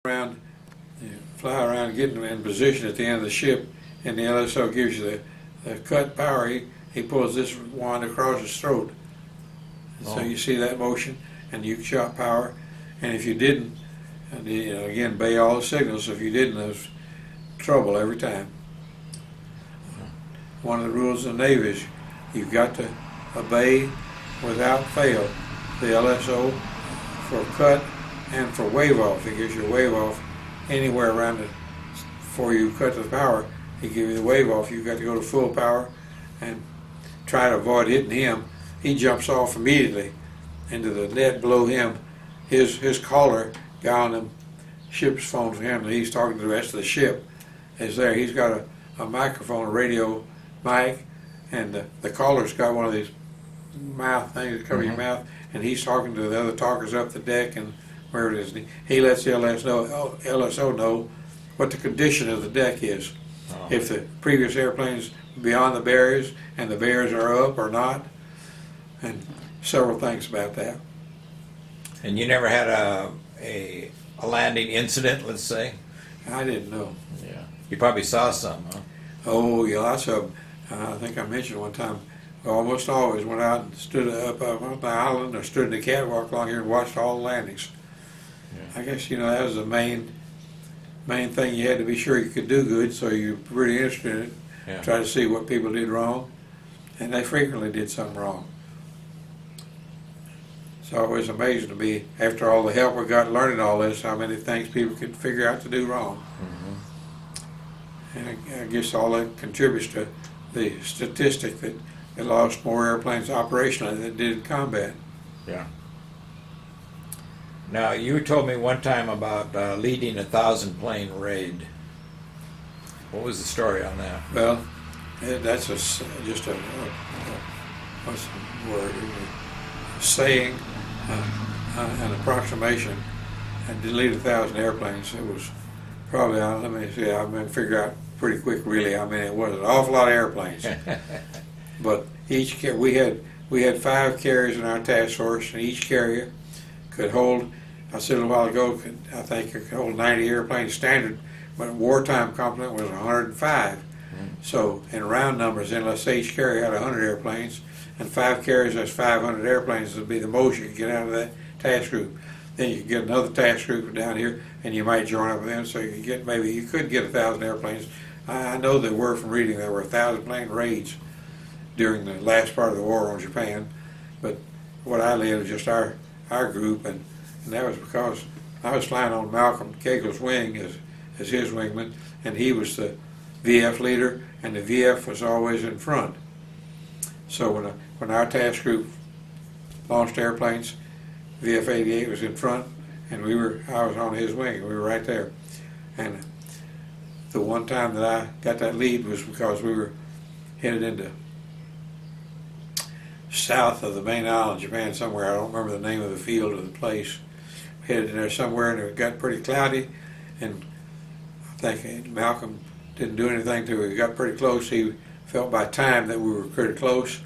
around, you fly around, get in position at the end of the ship, and the LSO gives you the cut power. He pulls this wand across his throat. So you see that motion, and you shot power. And if you didn't, and again, obey all the signals. If you didn't, there's trouble every time. One of the rules of the Navy is you've got to obey without fail the LSO for cut and for wave off. He gives you a wave off anywhere around it before you cut the power. He gives you the wave off. You've got to go to full power and try to avoid hitting him. He jumps off immediately into the net below him. His caller, guy on the ship's phone for him, that he's talking to the rest of the ship, is there. He's got a microphone, a radio mic, and the caller's got one of these mouth things that cover your mouth, and he's talking to the other talkers up the deck and wherever it is. He lets the LSO know what the condition of the deck is. If the previous airplane's beyond the barriers and the barriers are up or not, and several things about that. And you never had a landing incident, let's say? I didn't know. Yeah. You probably saw some, huh? Oh, yeah, lots of them. I think I mentioned one time, I almost always went out and stood up on the island or stood in the catwalk along here and watched all the landings. Yeah. I guess, that was the main thing. You had to be sure you could do good, so you're pretty interested in it. Yeah. Try to see what people did wrong, and they frequently did something wrong. It's always amazing to me, after all the help we got learning all this, how many things people could figure out to do wrong. And I guess all that contributes to the statistic that they lost more airplanes operationally than did in combat. Yeah. Now, you told me one time about leading a 1,000-plane raid. What was the story on that? Well, that's just a what's the word? A saying, an approximation. I did lead 1,000 airplanes. It was probably, let me see, I'm going to figure out pretty quick, really. I mean, it was an awful lot of airplanes. But we had 5 carriers in our task force, and each carrier could hold, I said a little while ago, I think it could hold 90 airplanes standard, but wartime complement was 105. So in round numbers, then let's say each carrier had 100 airplanes, and 5 carriers, that's 500 airplanes would be the most you could get out of that task group. Then you could get another task group down here, and you might join up with them, so you could get 1,000 airplanes. I know there were, from reading, there were 1,000 plane raids during the last part of the war on Japan, but what I led was just our group, and that was because I was flying on Malcolm Kegel's wing as his wingman, and he was the VF leader, and the VF was always in front. So when our task group launched airplanes, VF 88 was in front, and I was on his wing, and we were right there. And the one time that I got that lead was because we were headed into south of the main island, Japan, somewhere. I don't remember the name of the field or the place. Headed in there somewhere, and it got pretty cloudy, and I think Malcolm didn't do anything till we got pretty close. He felt by time that we were pretty close,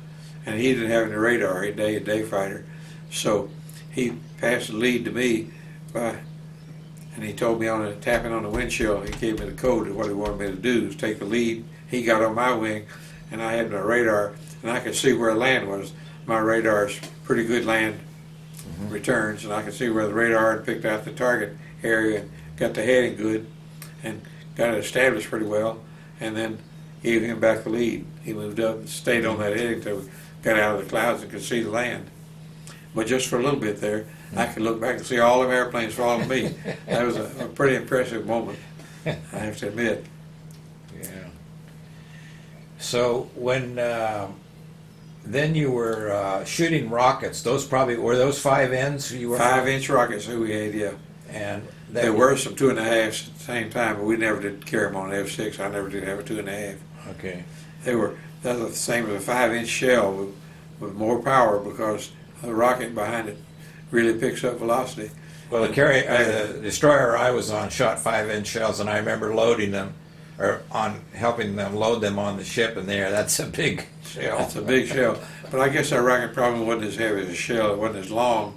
and he didn't have any radar. He's a day fighter, so he passed the lead to me, and he told me tapping on the windshield, he gave me the code of what he wanted me to do, was take the lead. He got on my wing, and I had my radar, and I could see where land was. My radar's pretty good land returns, and I could see where the radar had picked out the target area and got the heading good, and got it established pretty well, and then gave him back the lead. He moved up and stayed on that heading until we got out of the clouds and could see the land. But just for a little bit there, I could look back and see all them airplanes following me. That was a pretty impressive moment, I have to admit. Yeah. So when then you were shooting rockets, those probably were those 5Ns you were 5-inch rockets that we had, yeah. And there were some 2.5s at the same time, but we never did carry them on an F6. I never did have a 2.5. Okay. That was the same as a 5-inch shell with more power, because the rocket behind it really picks up velocity. Well, the destroyer I was on shot 5-inch shells, and I remember loading them, or helping them load them on the ship in there. That's a big shell. That's a big shell. But I guess our rocket probably wasn't as heavy as a shell. It wasn't as long.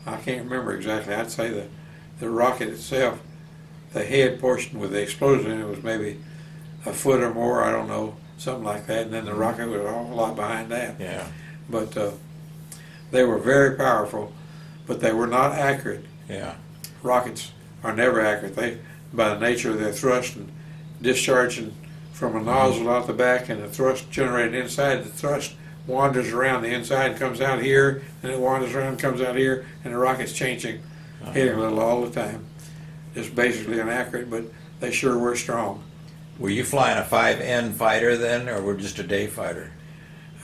I can't remember exactly. I'd say the rocket itself the head portion with the explosion in it was maybe a foot or more, I don't know, something like that, and then the rocket was a whole lot behind that. Yeah. But they were very powerful, but they were not accurate. Yeah. Rockets are never accurate. They, by the nature of their thrust and discharging from a nozzle out the back, and the thrust generated inside, the thrust wanders around the inside and comes out here, and it wanders around and comes out here, and the rocket's changing, hitting a little all the time. Just basically inaccurate, but they sure were strong. Were you flying a 5N fighter then, or were just a day fighter?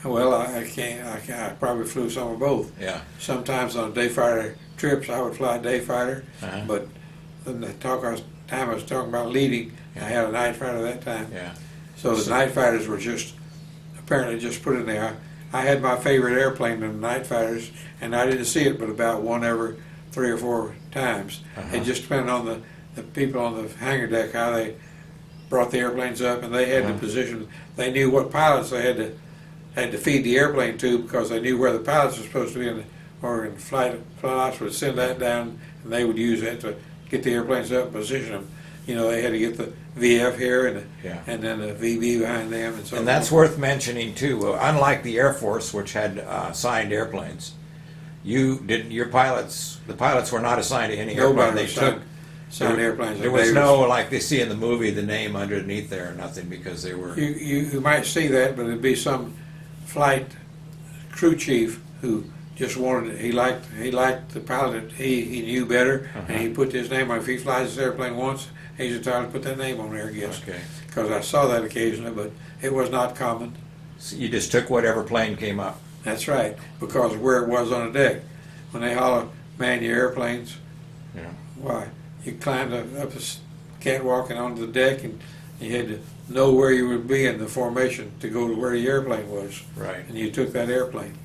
Well, I probably flew some of both. Yeah. Sometimes on day fighter trips, I would fly a day fighter, Uh-huh. but the time I was talking about leading, I had a night fighter that time. Yeah. So the night fighters were just apparently just put in there. I had my favorite airplane in the night fighters, and I didn't see it but about one every 3 or 4 times. Uh-huh. It just depended on the people on the hangar deck, how they brought the airplanes up, and they had the position. They knew what pilots they had to feed the airplane to, because they knew where the pilots were supposed to be, or in flight ops would send that down, and they would use that to get the airplanes up and position them. You know, they had to get the VF here and then the VB behind them, and so. And that's worth mentioning too. Unlike the Air Force, which had assigned airplanes, the pilots were not assigned to any airplane. Nobody They was took assigned airplanes. There was no, like they see in the movie, the name underneath there or nothing, because they were. You might see that, but it'd be some flight crew chief who just wanted he liked the pilot that he knew better, and he put his name on. If he flies this airplane once, he's entitled to put that name on there, I guess. Okay. Because I saw that occasionally, but it was not common. So you just took whatever plane came up. That's right, because of where it was on the deck. When they holler, man your airplanes, Yeah. why? You climbed up the catwalk and onto the deck, and you had to know where you would be in the formation to go to where the airplane was. Right. And you took that airplane.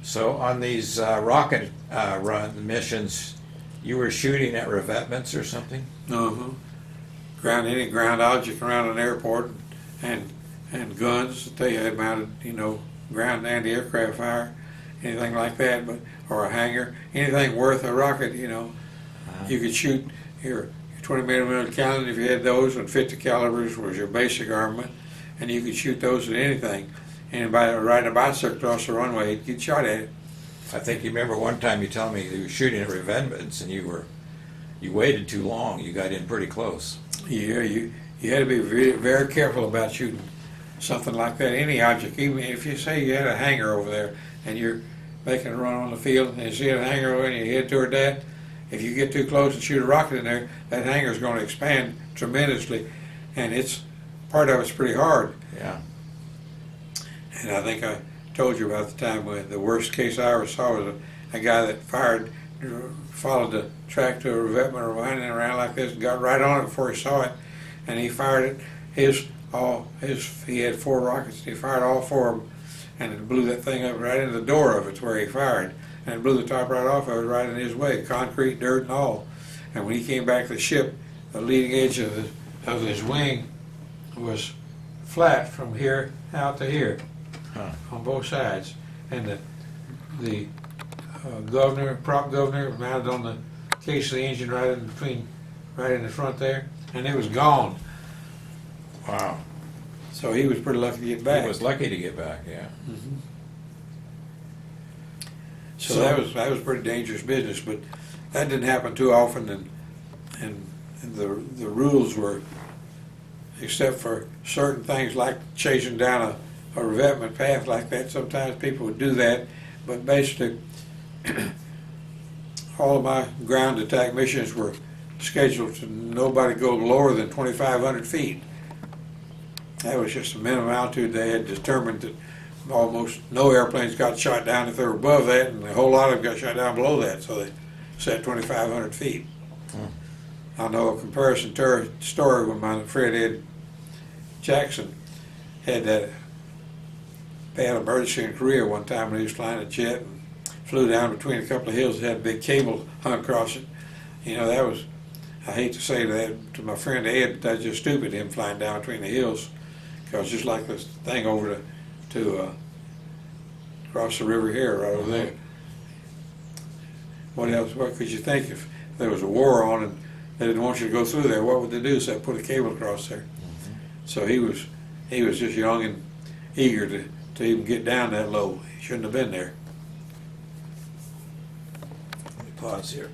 So on these rocket run missions, you were shooting at revetments or something? Any ground object around an airport, and guns that they had mounted, ground anti-aircraft fire, anything like that, or a hangar, anything worth a rocket, you could shoot your 20mm cannon if you had those, and 50 calibers was your basic armament, and you could shoot those at anything. And by riding a bicycle across the runway, you'd get shot at it. I think you remember one time you told me you were shooting at revetments and you waited too long. You got in pretty close. Yeah, you had to be very, very careful about shooting something like that, any object. Even if you say you had a hangar over there and you're making a run on the field and you see a hangar over and you head toward that, if you get too close and shoot a rocket in there, that hangar is going to expand tremendously, and part of it's pretty hard. Yeah. And I think I told you about the time when the worst case I ever saw was a guy that followed the track to a revetment or winding around like this, and got right on it before he saw it, and he fired it. He had 4 rockets, and he fired all 4 of them, and it blew that thing up right into the door of it where he fired, and it blew the top right off of it right in his way, concrete, dirt, and all. And when he came back to the ship, the leading edge of his wing was flat from here out to here. On both sides, and the prop governor mounted on the case of the engine right in the front there, and it was gone. Wow. So he was pretty lucky to get back. He was lucky to get back, yeah. So that was pretty dangerous business, but that didn't happen too often, and the rules were, except for certain things like chasing down a revetment path like that, sometimes people would do that, but basically all of my ground attack missions were scheduled to nobody go lower than 2,500 feet. That was just the minimum altitude they had determined. That almost no airplanes got shot down if they were above that, and a whole lot of them got shot down below that, so they set 2,500 feet. I know a comparison story when my friend Ed Jackson had that bad emergency in Korea one time when he was flying a jet and flew down between a couple of hills that had a big cable hung across it. That was, I hate to say that to my friend Ed, but that's just stupid, him flying down between the hills, because just like this thing over to across the river here, right over there. What else? What could you think if there was a war on and They didn't want you to go through there. What would they do? So they put a cable across there. So he was just young and eager to even get down that low. He shouldn't have been there. Let me pause here.